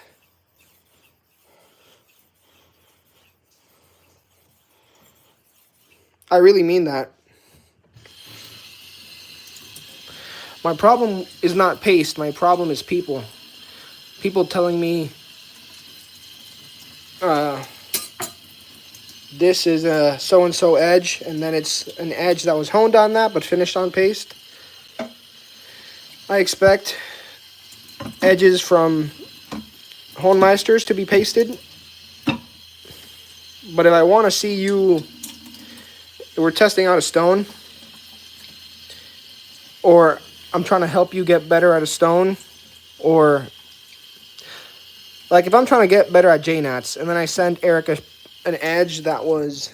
I really mean that. My problem is not paste. My problem is people. People telling me, this is a so-and-so edge, and then it's an edge that was honed on that, but finished on paste. I expect edges from Hohenmeisters to be pasted. But if I want to see you, we're testing out a stone, or I'm trying to help you get better at a stone, or like if I'm trying to get better at J-knots, and then I send Eric an edge that was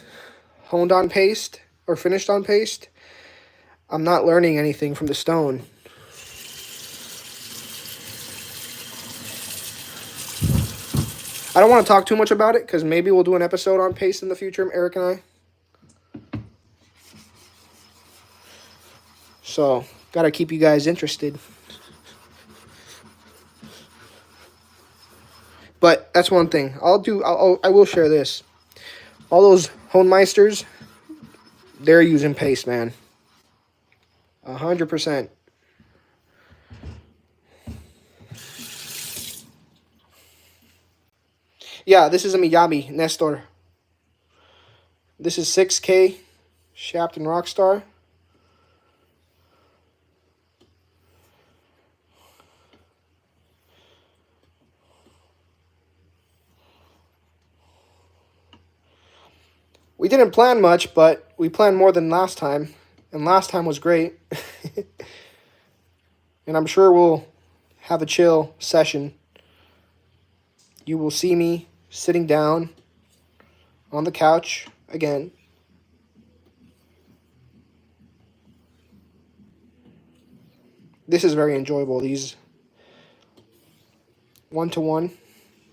honed on paste or finished on paste, I'm not learning anything from the stone. I don't want to talk too much about it because maybe we'll do an episode on paste in the future, Eric and I. So, gotta keep you guys interested. But that's one thing. I will share this. All those Hohenmeisters, they're using paste, man. 100%. Yeah, this is a Miyabi Nestor. This is 6K Shaped and Rockstar. We didn't plan much, but we planned more than last time. And last time was great. And I'm sure we'll have a chill session. You will see me sitting down on the couch again. This is very enjoyable, these one-to-one.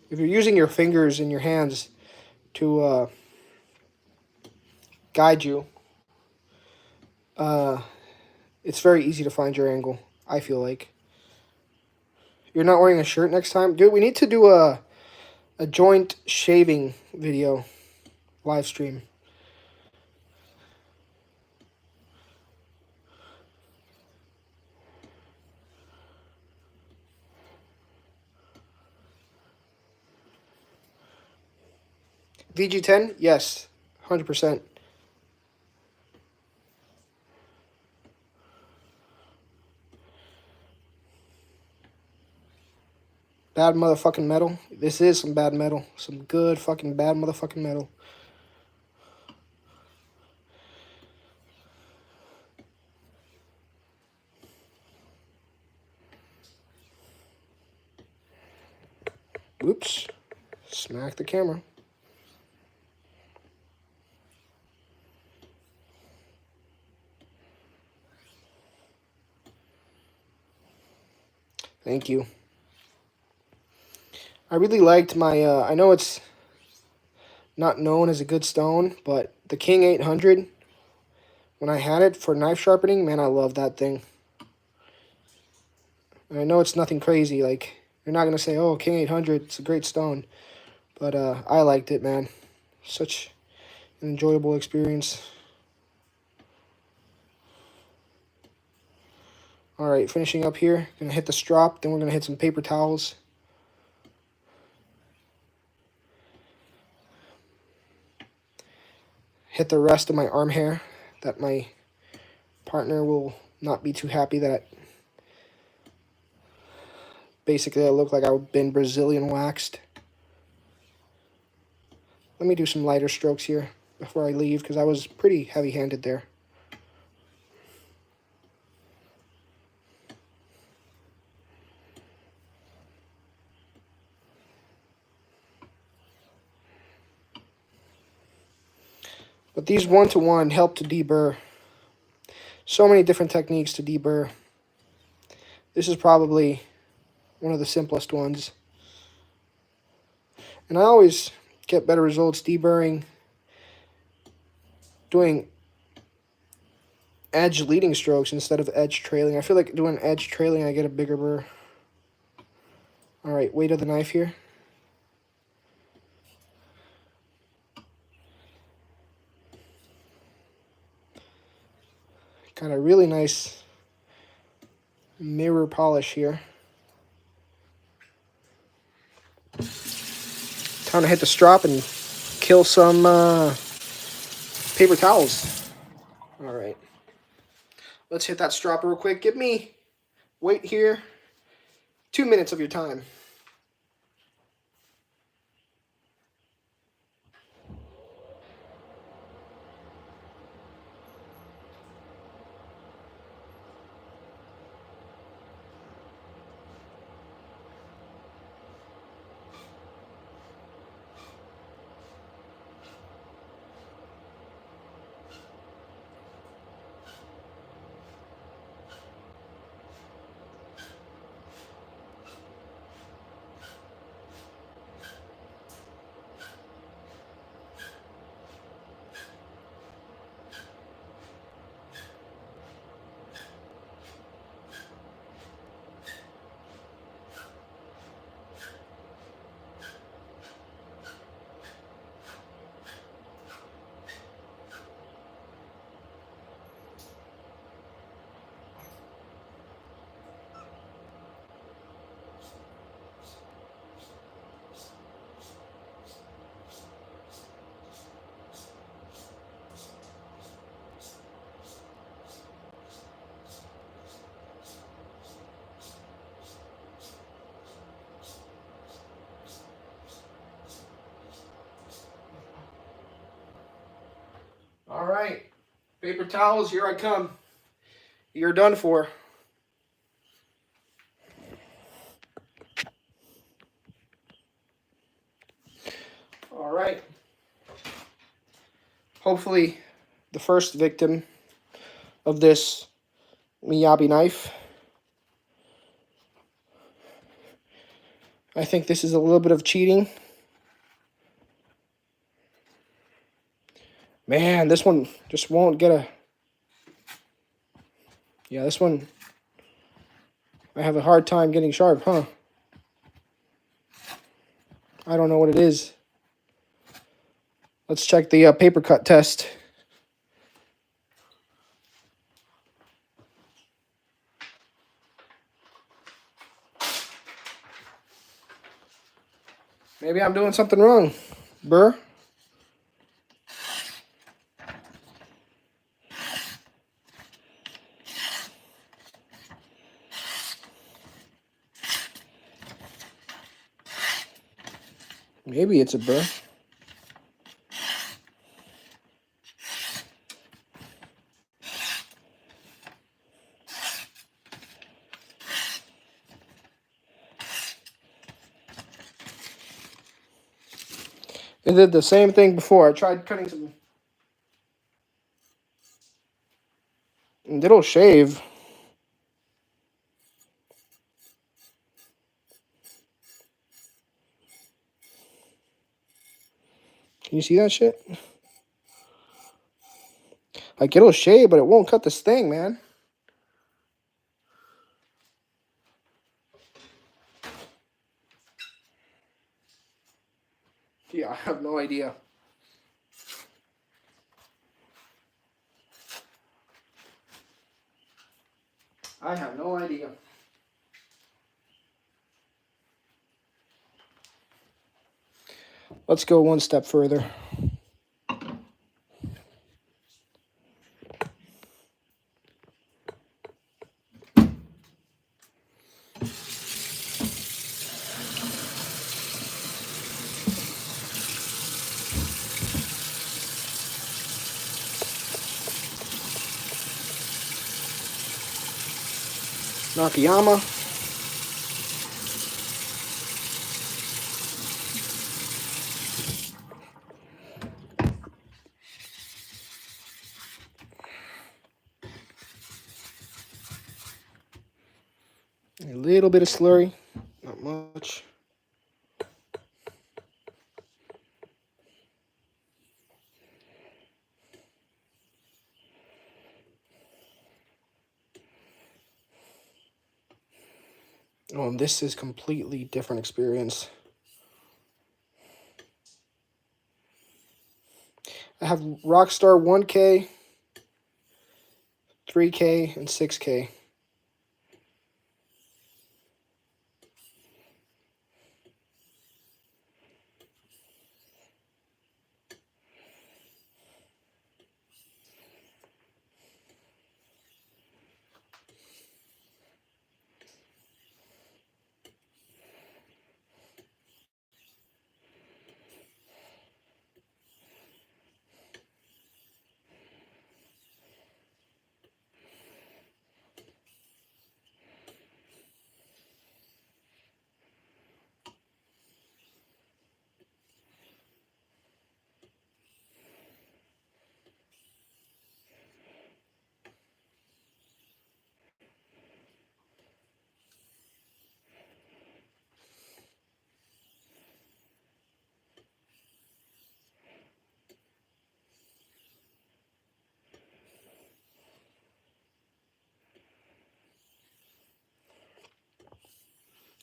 If you're using your fingers and your hands to guide you, it's very easy to find your angle, I feel like. You're not wearing a shirt next time? Dude, we need to do a joint shaving video live stream. VG10? Yes, 100%. Bad motherfucking metal. This is some bad metal. Some good fucking bad motherfucking metal. Oops. Smack the camera. Thank you. I really liked my, I know it's not known as a good stone, but the King 800, when I had it for knife sharpening, man, I love that thing. And I know it's nothing crazy, like, you're not going to say, oh, King 800, it's a great stone. But I liked it, man. Such an enjoyable experience. Alright, finishing up here. Gonna hit the strop, then we're gonna hit some paper towels. Hit the rest of my arm hair, that my partner will not be too happy that basically I look like I've been Brazilian waxed. Let me do some lighter strokes here before I leave, because I was pretty heavy-handed there. But these one-to-one help to deburr. So many different techniques to deburr. This is probably one of the simplest ones. And I always get better results deburring, doing edge leading strokes instead of edge trailing. I feel like doing edge trailing, I get a bigger burr. Alright, weight of the knife here. Got a really nice mirror polish here. Time to hit the strop and kill some paper towels. Alright. Let's hit that strop real quick. Give me, wait here, 2 minutes of your time. Alright, paper towels, here I come. You're done for. Alright. Hopefully the first victim of this Miyabi knife. I think this is a little bit of cheating. Man, this one just won't get a... Yeah, this one, I have a hard time getting sharp, huh? I don't know what it is. Let's check the paper cut test. Maybe I'm doing something wrong, burr. Maybe it's a burr. It did the same thing before. I tried cutting some. And it'll shave. Can you see that shit? Like, it'll shave, but it won't cut this thing, man. Yeah, I have no idea. I have no idea. Let's go one step further. Nakayama. A little bit of slurry, not much. Oh, and this is completely different experience. I have Rockstar 1K, 3K, and 6K.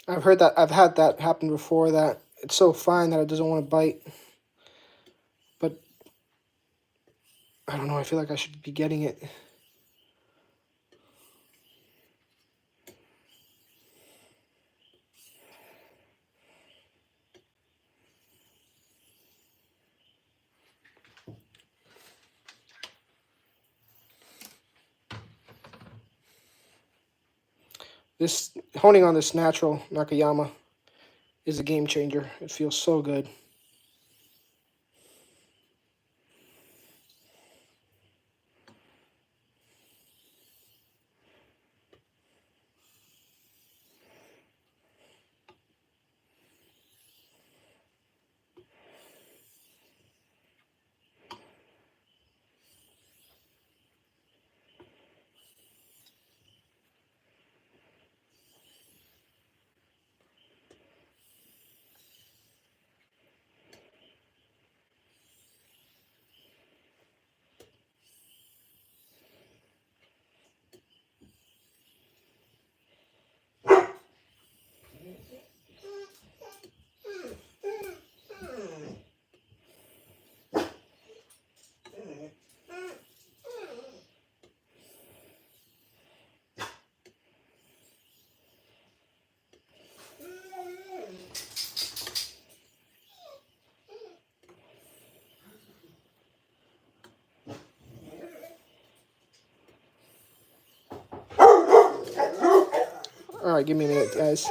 I've heard that, I've had that happen before, that it's so fine that it doesn't want to bite. But I don't know, I feel like I should be getting it. This, honing on this natural Nakayama is a game changer. It feels so good. Alright, give me a minute, guys.